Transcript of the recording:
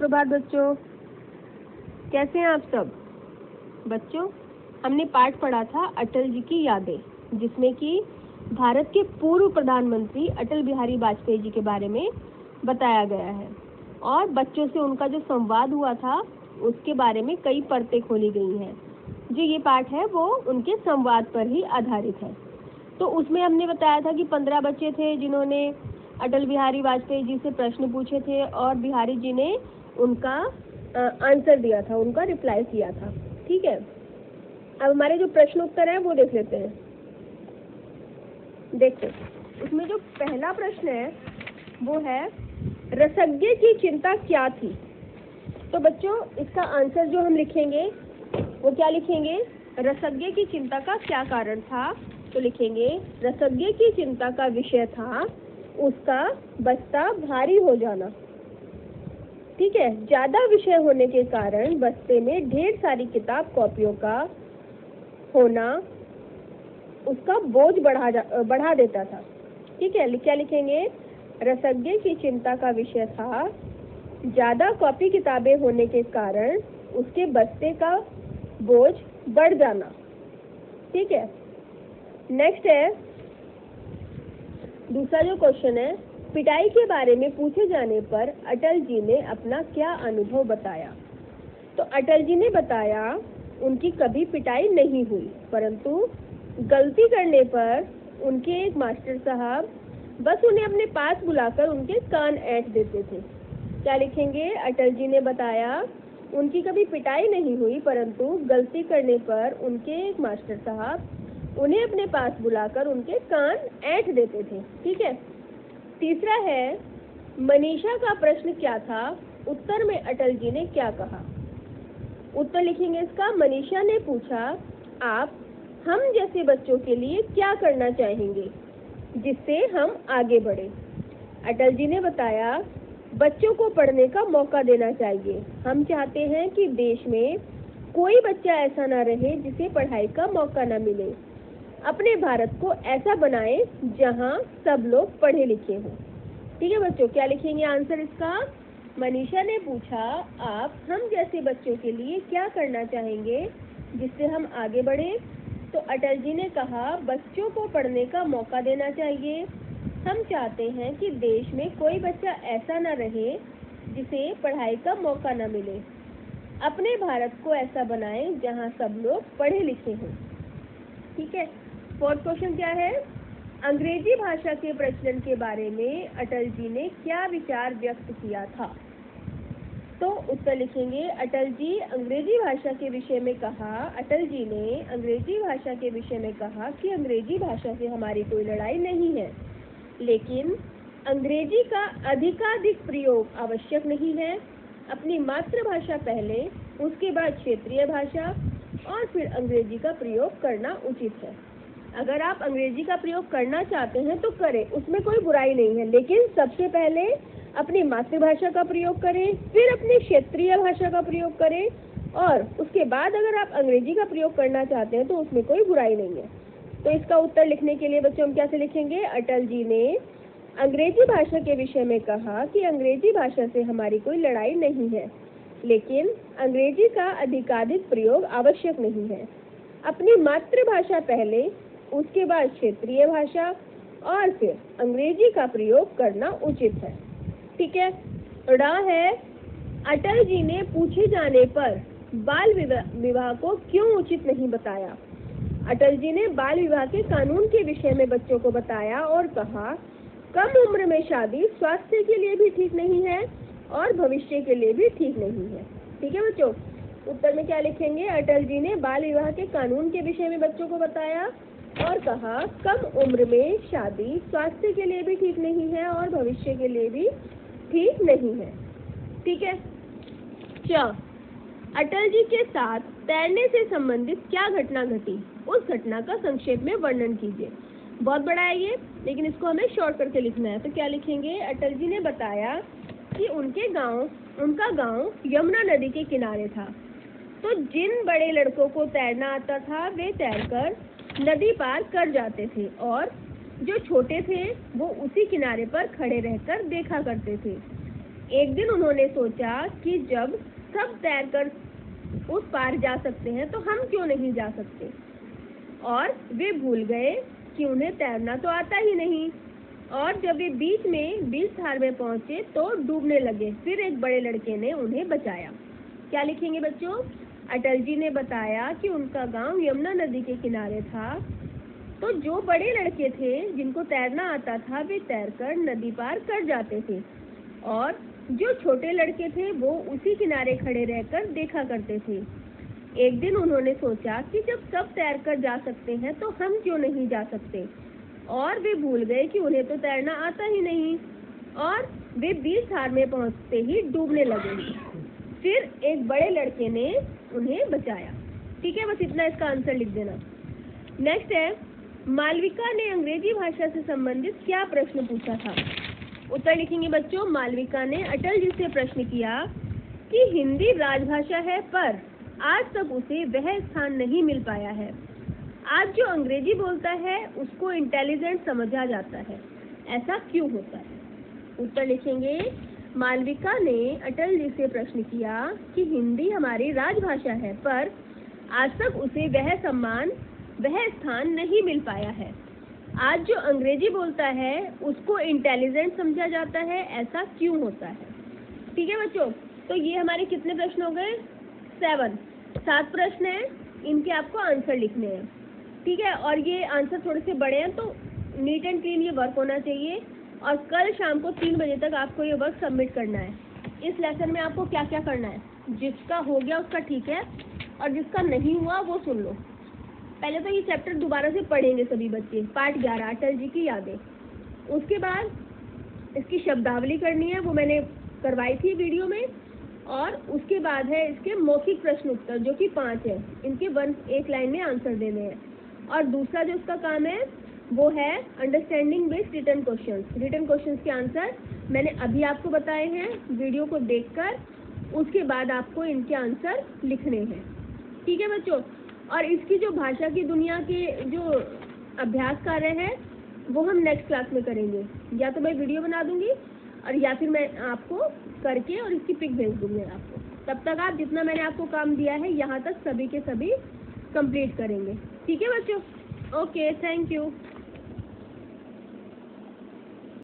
सुप्रभात बच्चों, कैसे हैं आप सब। बच्चों, हमने पाठ पढ़ा था अटल जी की यादें, जिसमें कि भारत के पूर्व प्रधानमंत्री अटल बिहारी वाजपेयी जी के बारे में बताया गया है और बच्चों से उनका जो संवाद हुआ था उसके बारे में कई परतें खोली गई हैं। जो ये पाठ है वो उनके संवाद पर ही आधारित है। तो उसमें हमने बताया था कि 15 बच्चे थे जिन्होंने अटल बिहारी वाजपेयी जी से प्रश्न पूछे थे और बिहारी जी ने उनका आंसर दिया था, उनका रिप्लाई किया था। ठीक है, अब हमारे जो प्रश्न उत्तर है वो देख लेते हैं। देखो, उसमें जो पहला प्रश्न है वो है, रसज्ञ की चिंता क्या थी। तो बच्चों, इसका आंसर जो हम लिखेंगे वो क्या लिखेंगे, रसज्ञ की चिंता का क्या कारण था। तो लिखेंगे, रसज्ञ की चिंता का विषय था उसका बस्ता भारी हो जाना। ठीक है, ज्यादा विषय होने के कारण बस्ते में ढेर सारी किताब कॉपियों का होना उसका बोझ बढ़ा देता था। ठीक है, क्या लिखेंगे, रसज्ञ की चिंता का विषय था ज्यादा कॉपी किताबें होने के कारण उसके बस्ते का बोझ बढ़ जाना। ठीक है, नेक्स्ट है दूसरा जो क्वेश्चन है, पिटाई के बारे में पूछे जाने पर अटल जी ने अपना क्या अनुभव बताया। तो अटल जी ने बताया उनकी कभी पिटाई नहीं हुई, परंतु गलती करने पर उनके एक मास्टर साहब बस उन्हें अपने पास बुलाकर उनके कान ऐंठ देते थे। क्या लिखेंगे, अटल जी ने बताया उनकी कभी पिटाई नहीं हुई, परंतु गलती करने पर उनके एक मास्टर साहब उन्हें अपने पास बुलाकर उनके कान ऐंठ देते थे। ठीक है, तीसरा है, मनीषा का प्रश्न क्या था, उत्तर में अटल जी ने क्या कहा। उत्तर लिखेंगे इसका, मनीषा ने पूछा, आप हम जैसे बच्चों के लिए क्या करना चाहेंगे जिससे हम आगे बढ़े। अटल जी ने बताया, बच्चों को पढ़ने का मौका देना चाहिए। हम चाहते हैं कि देश में कोई बच्चा ऐसा ना रहे जिसे पढ़ाई का मौका ना मिले। अपने भारत को ऐसा बनाएं जहां सब लोग पढ़े लिखे हों। ठीक है बच्चों, क्या लिखेंगे आंसर इसका, मनीषा ने पूछा, आप हम जैसे बच्चों के लिए क्या करना चाहेंगे जिससे हम आगे बढ़े। तो अटल जी ने कहा, बच्चों को पढ़ने का मौका देना चाहिए। हम चाहते हैं कि देश में कोई बच्चा ऐसा ना रहे जिसे पढ़ाई का मौका न मिले। अपने भारत को ऐसा बनाएं जहां सब लोग पढ़े लिखे हों। ठीक है, फोर्थ क्वेश्चन क्या है, अंग्रेजी भाषा के प्रचलन के बारे में अटल जी ने क्या विचार व्यक्त किया था। तो उत्तर लिखेंगे, अटल जी अंग्रेजी भाषा के विषय में कहा, अटल जी ने अंग्रेजी भाषा के विषय में कहा कि अंग्रेजी भाषा से हमारी कोई लड़ाई नहीं है, लेकिन अंग्रेजी का अधिकाधिक प्रयोग आवश्यक नहीं है। अपनी मातृभाषा पहले, उसके बाद क्षेत्रीय भाषा और फिर अंग्रेजी का प्रयोग करना उचित है। अगर आप अंग्रेजी का प्रयोग करना चाहते हैं तो करें, उसमें कोई बुराई नहीं है, लेकिन सबसे पहले अपनी मातृभाषा का प्रयोग करें, फिर अपनी क्षेत्रीय भाषा का प्रयोग करें और उसके बाद अगर आप अंग्रेजी का प्रयोग करना चाहते हैं तो उसमें कोई बुराई नहीं है। तो इसका उत्तर लिखने के लिए बच्चों हम कैसे लिखेंगे, अटल जी ने अंग्रेजी भाषा के विषय में कहा कि अंग्रेजी भाषा से हमारी कोई लड़ाई नहीं है, लेकिन अंग्रेजी का अधिकाधिक प्रयोग आवश्यक नहीं है। अपनी मातृभाषा पहले, उसके बाद क्षेत्रीय भाषा और फिर अंग्रेजी का प्रयोग करना उचित है। ठीक है, ड है, अटल जी ने पूछे जाने पर बाल विवाह को क्यों उचित नहीं बताया। अटल जी ने बाल विवाह के कानून के विषय में बच्चों को बताया और कहा, कम उम्र में शादी स्वास्थ्य के लिए भी ठीक नहीं है और भविष्य के लिए भी ठीक नहीं है। ठीक है बच्चों, उत्तर में क्या लिखेंगे, अटल जी ने बाल विवाह के कानून के विषय में बच्चों को बताया और कहा, कम उम्र में शादी स्वास्थ्य के लिए भी ठीक नहीं है और भविष्य के लिए भी ठीक नहीं है। ठीक है, अटल जी के साथ तैरने से संबंधित क्या घटना घटी, उस घटना का संक्षेप में वर्णन कीजिए। बहुत बड़ा है ये, लेकिन इसको हमें शॉर्ट करके लिखना है। तो क्या लिखेंगे, अटल जी ने बताया कि उनका गांव यमुना नदी के किनारे था, तो जिन बड़े लड़कों को तैरना आता था वे तैरकर नदी पार कर जाते थे और जो छोटे थे वो उसी किनारे पर खड़े रहकर देखा करते थे। एक दिन उन्होंने सोचा कि जब सब तैरकर उस पार जा सकते हैं तो हम क्यों नहीं जा सकते, और वे भूल गए कि उन्हें तैरना तो आता ही नहीं। और जब वे बीच में धार में पहुंचे तो डूबने लगे। फिर एक बड़े लड़के ने उन्हें बचाया। क्या लिखेंगे बच्चों? अटल जी ने बताया कि उनका गांव यमुना नदी के किनारे था, तो जो बड़े लड़के थे जिनको तैरना आता था वे तैरकर नदी पार कर जाते थे, और जो छोटे लड़के थे वो उसी किनारे खड़े रहकर देखा करते थे। एक दिन उन्होंने सोचा कि जब सब तैरकर जा सकते हैं तो हम क्यों नहीं जा सकते, और वे भूल गए कि उन्हें तो तैरना आता ही नहीं, और वे धार में पहुंचते ही डूबने लगे। फिर एक बड़े लड़के ने उन्हें बचाया। ठीक है, बस इतना इसका आंसर लिख देना। नेक्स्ट है, मालविका ने अंग्रेजी भाषा से संबंधित क्या प्रश्न पूछा था? उत्तर लिखेंगे बच्चों। मालविका ने अटल जी से प्रश्न किया कि हिंदी राजभाषा है पर आज तक उसे वह स्थान नहीं मिल पाया है। आज जो अंग्रेजी बोलता है उसको इंटेलिजेंट समझा जाता है, ऐसा क्यों होता है? उत्तर लिखेंगे। मालविका ने अटल जी से प्रश्न किया कि हिंदी हमारी राजभाषा है पर आज तक उसे वह सम्मान, वह स्थान नहीं मिल पाया है। आज जो अंग्रेजी बोलता है उसको इंटेलिजेंट समझा जाता है, ऐसा क्यों होता है? ठीक है बच्चों, तो ये हमारे कितने प्रश्न हो गए? 7 प्रश्न हैं, इनके आपको आंसर लिखने हैं। ठीक है, और ये आंसर थोड़े से बड़े हैं तो नीट एंड क्लीन ये वर्क होना चाहिए, और कल शाम को 3 बजे तक आपको ये वर्क सबमिट करना है। इस लेसन में आपको क्या क्या करना है? जिसका हो गया उसका ठीक है, और जिसका नहीं हुआ वो सुन लो। पहले तो ये चैप्टर दोबारा से पढ़ेंगे सभी बच्चे, पार्ट 11 अटल जी की यादें। उसके बाद इसकी शब्दावली करनी है, वो मैंने करवाई थी वीडियो में, और उसके बाद है इसके मौखिक प्रश्न उत्तर जो कि 5 है, इनके एक लाइन में आंसर देने हैं। और दूसरा जो उसका काम है वो है understanding based written questions. Written questions के आंसर मैंने अभी आपको बताए हैं वीडियो को देखकर, उसके बाद आपको इनके आंसर लिखने हैं। ठीक है बच्चों, और इसकी जो भाषा की दुनिया के जो अभ्यास कार्य है वो हम नेक्स्ट क्लास में करेंगे। या तो मैं वीडियो बना दूंगी और या फिर मैं आपको करके और इसकी पिक भेज दूंगी आपको। तब तक आप जितना मैंने आपको काम दिया है यहाँ तक सभी के सभी कंप्लीट करेंगे। ठीक है बच्चों, ओके, थैंक यू।